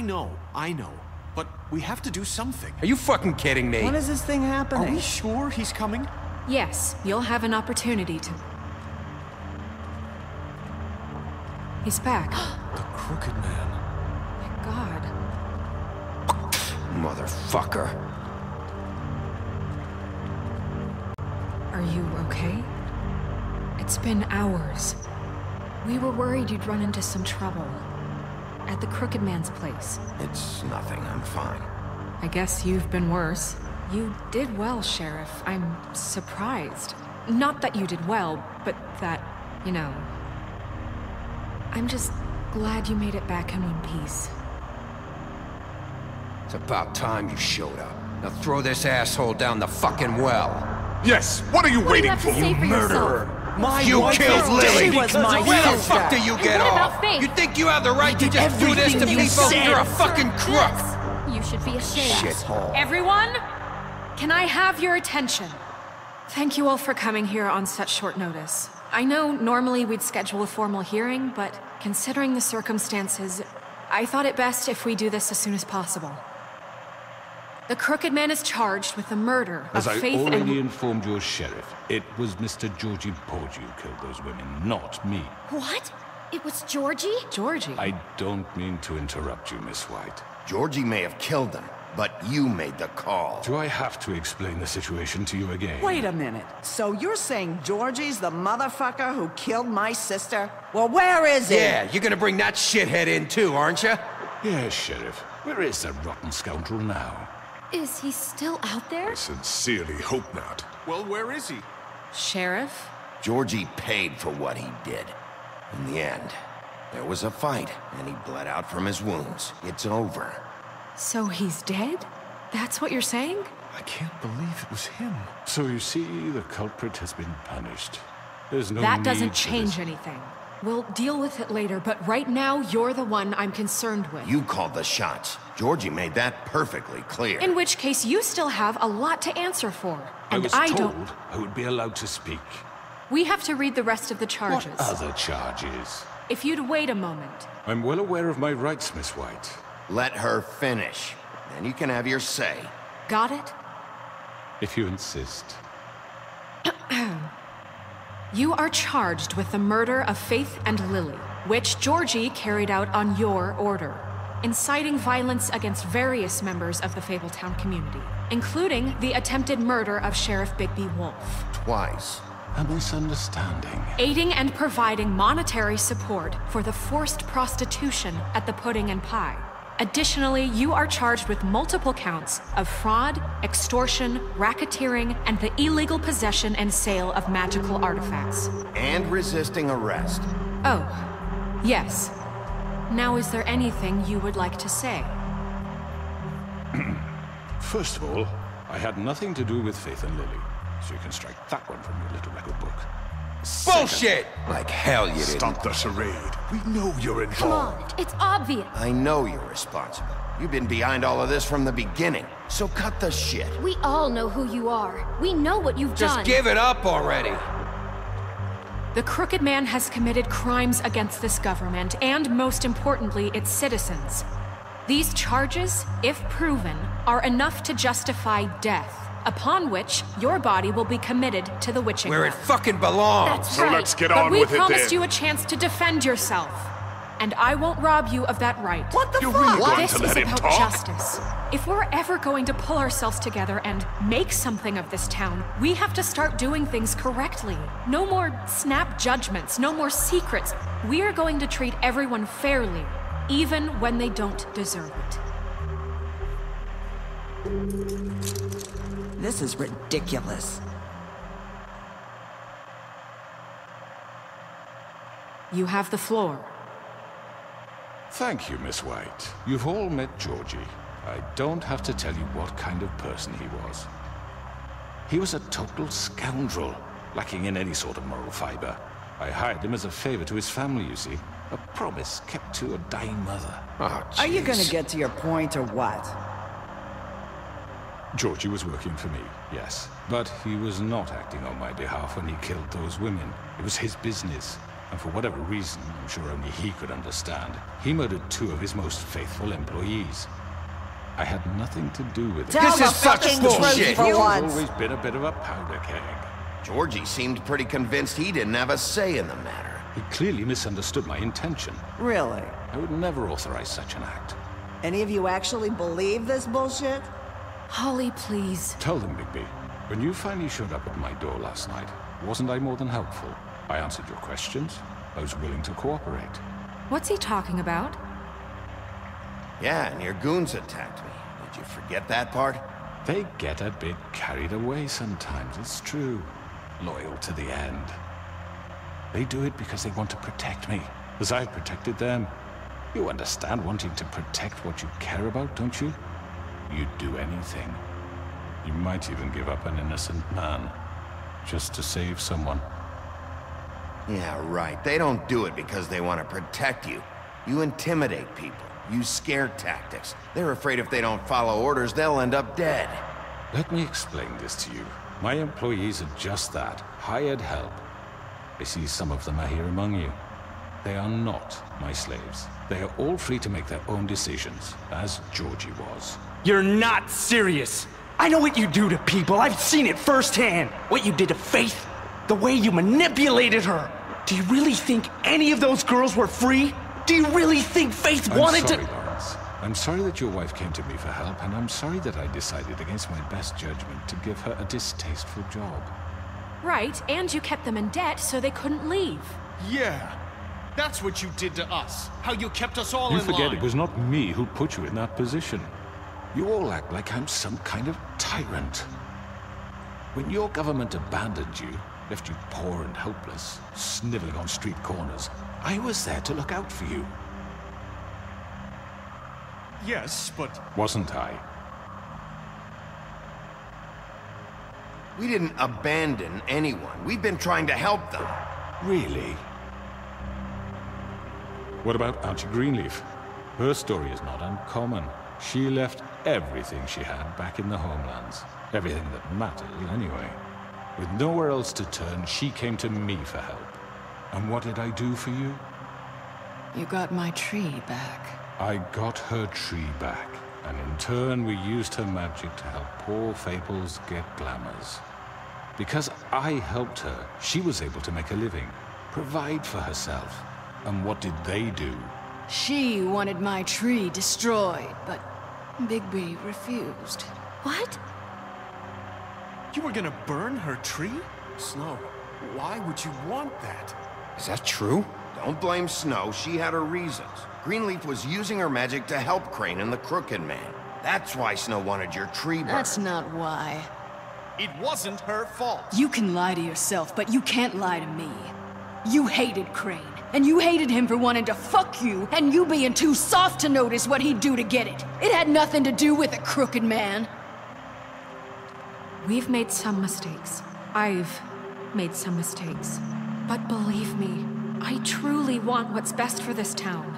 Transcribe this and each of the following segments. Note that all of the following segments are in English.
I know. But we have to do something. Are you fucking kidding me? When is this thing happening? Are we sure he's coming? Yes, you'll have an opportunity to... He's back. The Crooked Man. My God. Motherfucker. Are you okay? It's been hours. We were worried you'd run into some trouble. At the Crooked Man's place. It's nothing, I'm fine. I guess you've been worse. You did well, Sheriff. I'm surprised. Not that you did well, but that, you know... I'm just glad you made it back in one piece. It's about time you showed up. Now throw this asshole down the fucking well. Yes, what are you waiting for? You Murderer! My You wife killed Lily! She was my Where the sister. fuck do you get what off? about Faith? You think you have the right to just do this to everything you people? said. You're a fucking crook! You should be ashamed. Shithole. Everyone, can I have your attention? Thank you all for coming here on such short notice. I know normally we'd schedule a formal hearing, but considering the circumstances, I thought it best if we do this as soon as possible. The Crooked Man is charged with the murder of As I Faith and... already informed your sheriff, it was Mr. Georgie Porgy who killed those women, not me. What? It was Georgie? Georgie. I don't mean to interrupt you, Miss White. Georgie may have killed them, but you made the call. Do I have to explain the situation to you again? Wait a minute. So you're saying Georgie's the motherfucker who killed my sister? Well, where is he? Yeah, you're gonna bring that shithead in too, aren't you? Yes, Sheriff. Where is that rotten scoundrel now? Is he still out there? I sincerely hope not. Well, where is he? Sheriff? Georgie paid for what he did. In the end, there was a fight, and he bled out from his wounds. It's over. So he's dead? That's what you're saying? I can't believe it was him. So you see, the culprit has been punished. There's no That need doesn't for change this. anything. We'll deal with it later, but right now, you're the one I'm concerned with. You called the shots. Georgie made that perfectly clear. In which case, you still have a lot to answer for. And I was don't... told I would be allowed to speak. We have to read the rest of the charges. What other charges? If you'd wait a moment. I'm well aware of my rights, Miss White. Let her finish. Then you can have your say. Got it? If you insist. You are charged with the murder of Faith and Lily, which Georgie carried out on your order, inciting violence against various members of the Fabletown community, including the attempted murder of Sheriff Bigby Wolf. Twice. A misunderstanding. Aiding and providing monetary support for the forced prostitution at the Pudding and Pie. Additionally, you are charged with multiple counts of fraud, extortion, racketeering, and the illegal possession and sale of magical artifacts. And resisting arrest. Oh, yes. Now, is there anything you would like to say? First of all, I had nothing to do with Faith and Lily, so you can strike that one from your little record book. Bullshit! Like hell you didn't. Stop the charade. We know you're involved. Come on, it's obvious. I know you're responsible. You've been behind all of this from the beginning. So cut the shit. We all know who you are. We know what you've Just done. give it up already. The Crooked Man has committed crimes against this government and, most importantly, its citizens. These charges, if proven, are enough to justify death, upon which your body will be committed to the witching Where it well. fucking belongs. That's So right. let's get But on we with it promised then. you a chance to defend yourself, and I won't rob you of that right. What the You're fuck? really going This to is let him about talk? justice. If we're ever going to pull ourselves together and make something of this town, we have to start doing things correctly. No more snap judgments, no more secrets. We are going to treat everyone fairly, even when they don't deserve it. This is ridiculous. You have the floor. Thank you, Miss White. You've all met Georgie. I don't have to tell you what kind of person he was. He was a total scoundrel, lacking in any sort of moral fiber. I hired him as a favor to his family, you see. A promise kept to a dying mother. Oh, Are you jeez. gonna get to your point or what? Georgie was working for me, yes. But he was not acting on my behalf when he killed those women. It was his business. And for whatever reason, I'm sure only he could understand, he murdered 2 of his most faithful employees. I had nothing to do with it. Tell the is such fucking bullshit. truth for He's once. always been a bit of a powder keg. Georgie seemed pretty convinced he didn't have a say in the matter. He clearly misunderstood my intention. Really? I would never authorize such an act. Any of you actually believe this bullshit? Holly, please. Tell them, Bigby. When you finally showed up at my door last night, wasn't I more than helpful? I answered your questions. I was willing to cooperate. What's he talking about? Yeah, and your goons attacked me. Did you forget that part? They get a bit carried away sometimes, it's true. Loyal to the end. They do it because they want to protect me, as I've protected them. You understand wanting to protect what you care about, don't you? You'd do anything. You might even give up an innocent man, just to save someone. Yeah, right. They don't do it because they want to protect you. You intimidate people. Use scare tactics. They're afraid if they don't follow orders, they'll end up dead. Let me explain this to you. My employees are just that, hired help. I see some of them are here among you. They are not my slaves. They are all free to make their own decisions, as Georgie was. You're not serious. I know what you do to people. I've seen it firsthand. What you did to Faith. The way you manipulated her. Do you really think any of those girls were free? Do you really think Faith wanted to— I'm sorry, Lawrence. I'm sorry that your wife came to me for help, and I'm sorry that I decided against my best judgment to give her a distasteful job. Right, and you kept them in debt so they couldn't leave. Yeah. That's what you did to us. How you kept us all You in forget line. it was not me who put you in that position. You all act like I'm some kind of tyrant. When your government abandoned you, left you poor and helpless, sniveling on street corners, I was there to look out for you. Yes, but... Wasn't I? We didn't abandon anyone. We've been trying to help them. Really? What about Auntie Greenleaf? Her story is not uncommon. She left everything she had back in the homelands. Everything that mattered, anyway. With nowhere else to turn, she came to me for help. And what did I do for you? You got my tree back. I got her tree back, and in turn we used her magic to help poor Fables get glamours. Because I helped her, she was able to make a living, provide for herself. And what did they do? She wanted my tree destroyed, but Bigby refused. What? You were gonna burn her tree? Snow, why would you want that? Is that true? Don't blame Snow. She had her reasons. Greenleaf was using her magic to help Crane and the Crooked Man. That's why Snow wanted your tree burned. That's not why. It wasn't her fault. You can lie to yourself, but you can't lie to me. You hated Crane, and you hated him for wanting to fuck you, and you being too soft to notice what he'd do to get it. It had nothing to do with the Crooked Man. We've made some mistakes. I've made some mistakes. But believe me, I truly want what's best for this town.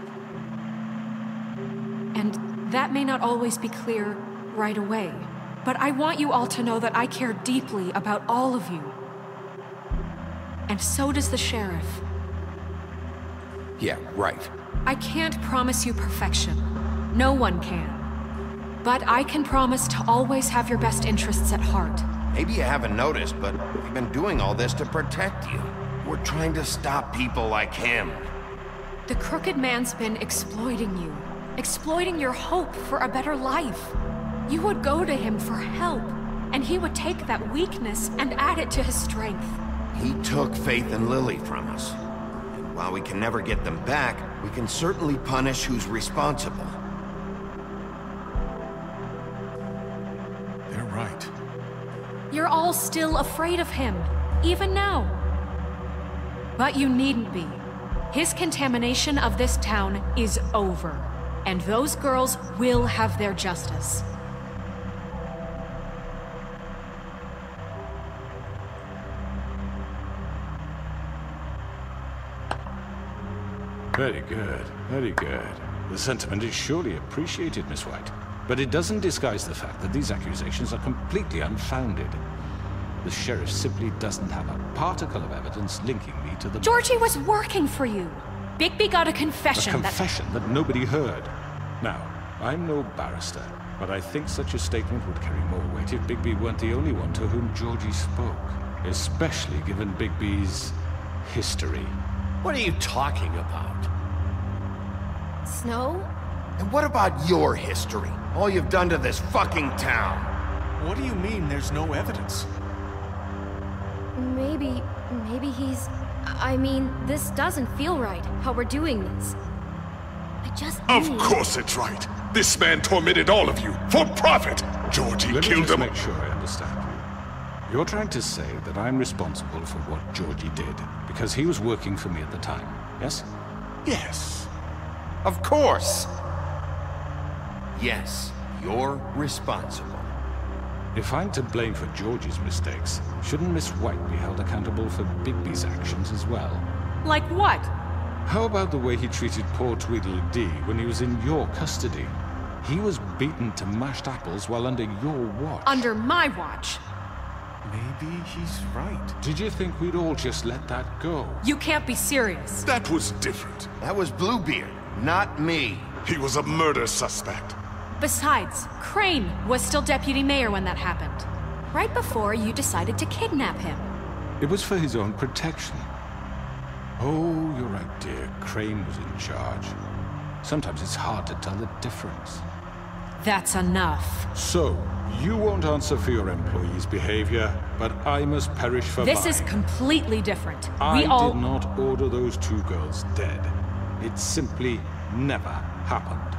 And that may not always be clear right away. But I want you all to know that I care deeply about all of you. And so does the sheriff. Yeah, right. I can't promise you perfection. No one can. But I can promise to always have your best interests at heart. Maybe you haven't noticed, but we've been doing all this to protect you. We're trying to stop people like him. The Crooked Man's been exploiting you. Exploiting your hope for a better life. You would go to him for help, and he would take that weakness and add it to his strength. He took Faith and Lily from us. And while we can never get them back, we can certainly punish who's responsible. They're right. You're all still afraid of him, even now. But you needn't be. His contamination of this town is over, and those girls will have their justice. Very good, very good. The sentiment is surely appreciated, Miss White. But it doesn't disguise the fact that these accusations are completely unfounded. The sheriff simply doesn't have a particle of evidence linking me to the... Georgie was working for you. Bigby got a confession A confession that nobody heard. Now, I'm no barrister, but I think such a statement would carry more weight if Bigby weren't the only one to whom Georgie spoke. Especially given Bigby's history. What are you talking about? Snow? And what about your history? All you've done to this fucking town. What do you mean there's no evidence? Maybe he's... I mean, this doesn't feel right, how we're doing this. I just Of course it's right. This man tormented all of you, for profit! Georgie Let me killed just him. make sure I understand you. You're trying to say that I'm responsible for what Georgie did, because he was working for me at the time, yes? Yes. Of course. Yes, you're responsible. If I'm to blame for Georgie's mistakes, shouldn't Miss White be held accountable for Bigby's actions as well? Like what? How about the way he treated poor Tweedledee when he was in your custody? He was beaten to mashed apples while under your watch. Under my watch. Maybe he's right. Did you think we'd all just let that go? You can't be serious. That was different. That was Bluebeard, not me. He was a murder suspect. Besides, Crane was still deputy mayor when that happened. Right before you decided to kidnap him. It was for his own protection. Oh, you're right, dear. Crane was in charge. Sometimes it's hard to tell the difference. That's enough. So, you won't answer for your employees' behavior, but I must perish for This mine. is completely different. I did not order those two girls dead. It simply never happened.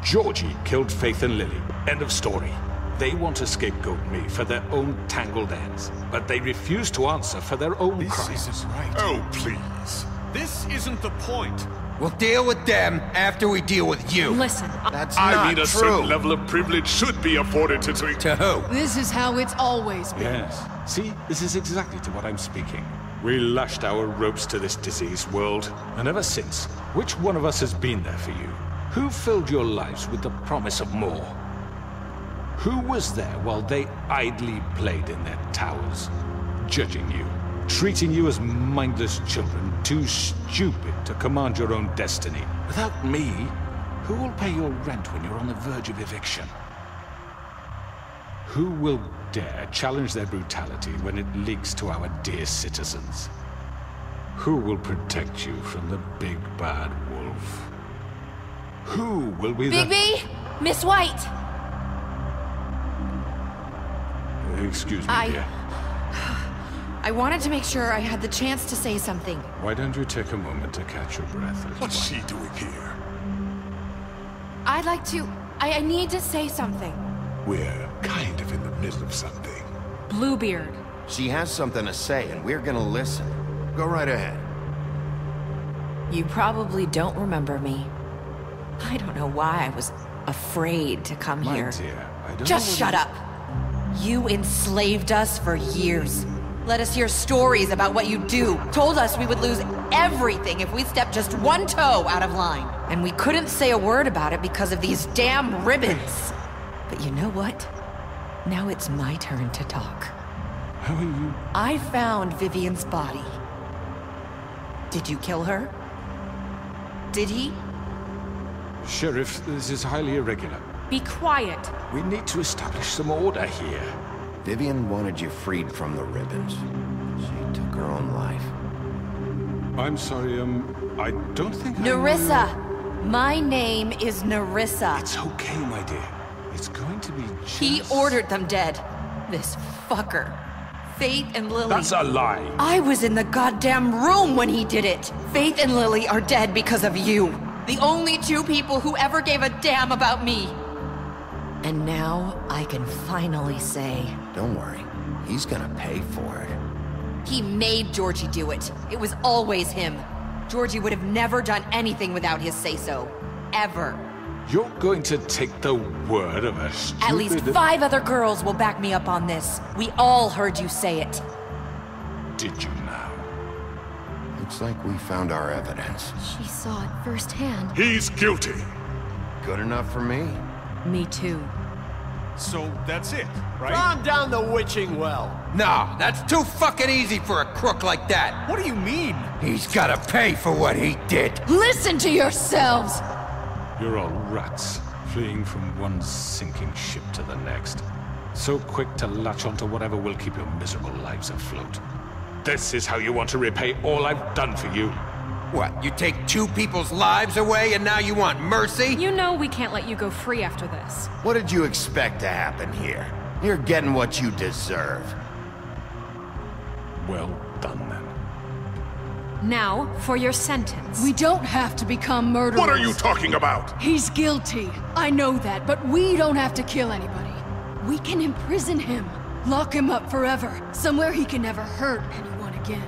Georgie killed Faith and Lily. End of story. They want to scapegoat me for their own tangled ends, but they refuse to answer for their own crimes. This isn't right. Oh, please. This isn't the point. We'll deal with them after we deal with you. Listen, That's I not mean, a true. certain level of privilege should be afforded to... To who? This is how it's always been. Yes. See, this is exactly to what I'm speaking. We lashed our ropes to this diseased world, and ever since, which one of us has been there for you? Who filled your lives with the promise of more? Who was there while they idly played in their towers, judging you, treating you as mindless children, too stupid to command your own destiny? Without me, who will pay your rent when you're on the verge of eviction? Who will dare challenge their brutality when it leaks to our dear citizens? Who will protect you from the big bad wolf? Who will be Bigby! Miss White! Excuse me, dear. I wanted to make sure I had the chance to say something. Why don't you take a moment to catch your breath? What's she doing here? I'd like to... I need to say something. We're kind of in the middle of something. Bluebeard. She has something to say, and we're gonna listen. Go right ahead. You probably don't remember me. I don't know why I was afraid to come My here. dear, I don't Just know shut up. You enslaved us for years. Let us hear stories about what you do. Told us we would lose everything if we stepped just one toe out of line. And we couldn't say a word about it because of these damn ribbons. But you know what? Now it's my turn to talk. How are you? I found Vivian's body. Did you kill her? Did he? Sheriff, this is highly irregular. Be quiet. We need to establish some order here. Vivian wanted you freed from the ribbons. She took her own life. I'm sorry, I don't think Nerissa! My name is Nerissa. It's okay, my dear. It's going to be just... He ordered them dead. This fucker. Faith and Lily. That's a lie. I was in the goddamn room when he did it. Faith and Lily are dead because of you. The only two people who ever gave a damn about me. And now I can finally say... Don't worry. He's gonna pay for it. He made Georgie do it. It was always him. Georgie would have never done anything without his say-so. Ever. You're going to take the word of a stupid... At least 5 other girls will back me up on this. We all heard you say it. Did you now? Looks like we found our evidence. She saw it firsthand. He's guilty. Good enough for me. Me too. So that's it, right? Calm down the witching well. No, that's too fucking easy for a crook like that. What do you mean? He's gotta pay for what he did. Listen to yourselves! You're all rats, fleeing from one sinking ship to the next. So quick to latch onto whatever will keep your miserable lives afloat. This is how you want to repay all I've done for you? What, you take two people's lives away and now you want mercy? You know we can't let you go free after this. What did you expect to happen here? You're getting what you deserve. Well done, then. Now, for your sentence. We don't have to become murderers. What are you talking about? He's guilty. I know that, but we don't have to kill anybody. We can imprison him. Lock him up forever. Somewhere he can never hurt anyone again.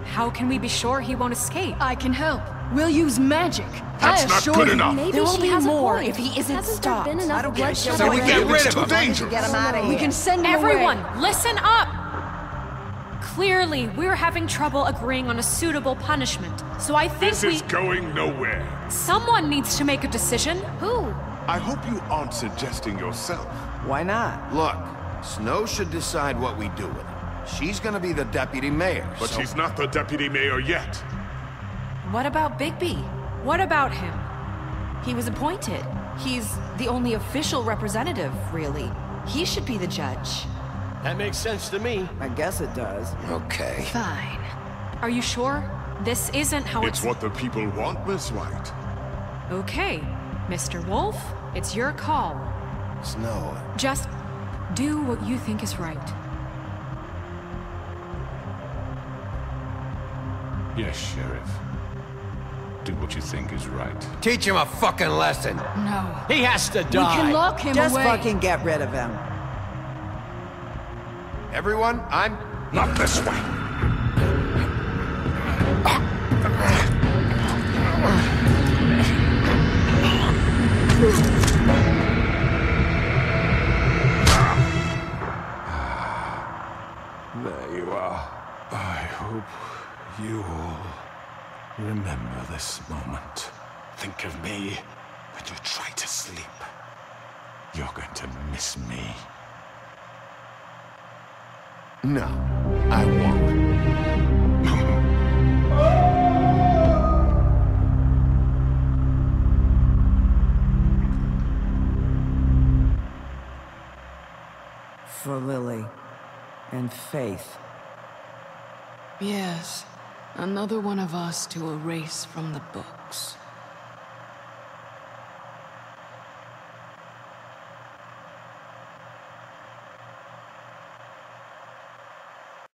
How can we be sure he won't escape? I can help. We'll use magic. That's not good enough. Maybe There will she be has more a point. if he isn't Hasn't stopped. there been I enough don't get bloodshed? so we get rid It's of too him. dangerous. Get him out of here. We can send him Everyone, away. listen up! Clearly, we're having trouble agreeing on a suitable punishment, so I think This is going nowhere. someone needs to make a decision. Who? I hope you aren't suggesting yourself. Why not? Look, Snow should decide what we do with him. She's gonna be the deputy mayor, But so... she's not the deputy mayor yet. What about Bigby? What about him? He was appointed. He's the only official representative, really. He should be the judge. That makes sense to me. I guess it does. Okay. Fine. Are you sure? This isn't how It's what the people want, Miss White. Okay, Mr. Wolf, it's your call. Snow... Just do what you think is right. Yes, Sheriff. Do what you think is right. Teach him a fucking lesson. No. He has to We die. can lock him Just away. fucking get rid of him. Everyone, I'm... Not this way! There you are. I hope you all remember this moment. Think of me when you try to sleep. You're going to miss me. No, I won't. For Lily and Faith. Yes. Another one of us to erase from the books.